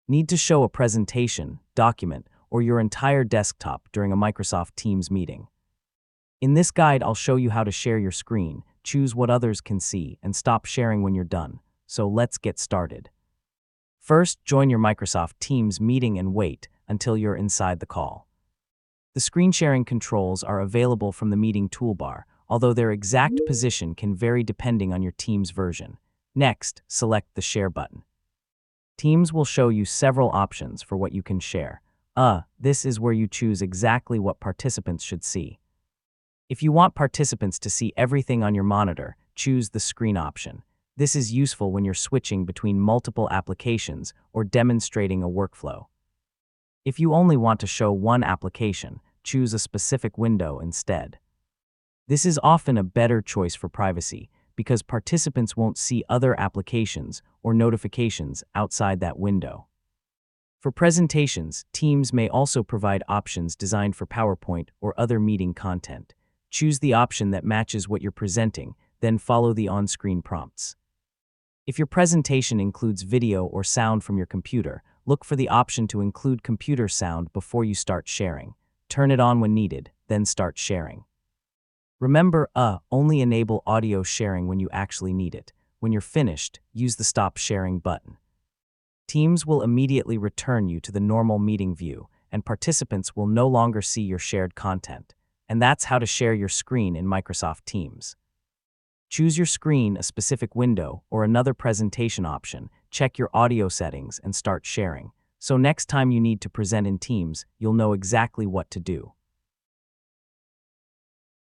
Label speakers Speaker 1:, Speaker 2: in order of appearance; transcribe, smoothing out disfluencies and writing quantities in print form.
Speaker 1: Need to show a presentation, document, or your entire desktop during a Microsoft Teams meeting. In this guide, I'll show you how to share your screen, choose what others can see, and stop sharing when you're done. So let's get started. First, join your Microsoft Teams meeting and wait until you're inside the call. The screen sharing controls are available from the meeting toolbar, although their exact position can vary depending on your Teams version. Next, select the Share button. Teams will show you several options for what you can share. This is where you choose exactly what participants should see. If you want participants to see everything on your monitor, choose the Screen option. This is useful when you're switching between multiple applications or demonstrating a workflow. If you only want to show one application, choose a specific window instead. This is often a better choice for privacy because participants won't see other applications or notifications outside that window. For presentations, Teams may also provide options designed for PowerPoint or other meeting content. Choose the option that matches what you're presenting, then follow the on-screen prompts. If your presentation includes video or sound from your computer, look for the option to include computer sound before you start sharing. Turn it on when needed, then start sharing. Remember, only enable audio sharing when you actually need it. When you're finished, use the Stop Sharing button. Teams will immediately return you to the normal meeting view, and participants will no longer see your shared content. And that's how to share your screen in Microsoft Teams. Choose your screen, a specific window, or another presentation option, check your audio settings, and start sharing. So next time you need to present in Teams, you'll know exactly what to do.